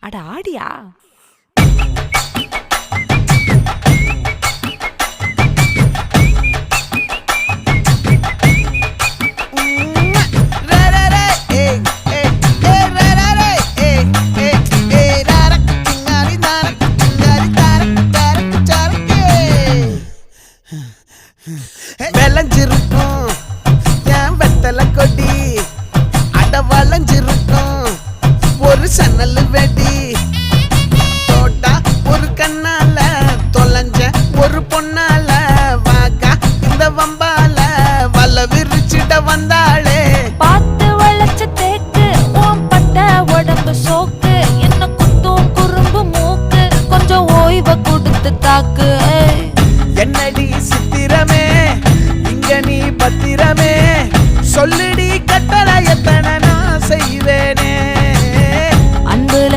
அட ஆடியா? விளைஞ்சிருக்கும் என் வெத்தலை கொடி, அட வளைஞ்சிருக்கும் ஒரு சன்னல் வெடி. தோட்டா ஒரு கண்ணால தொலைஞ்ச ஒரு பொண்ணால வாக்கா இந்த வம்பால வல விரிச்சிட வந்தாளே. பார்த்து வளைச்ச தேக்கு ஓம் பட்ட உடம்பு சோக்கு, என்ன குத்தும் குறும்பு மூக்கு, கொஞ்சம் ஓய்வை கொடுத்து தாக்கு. என்னடி சித்திரமே இங்க நீ பத்திரமே, சொல்லுடி கட்டளை எத்தனை நான் செய்வேன்.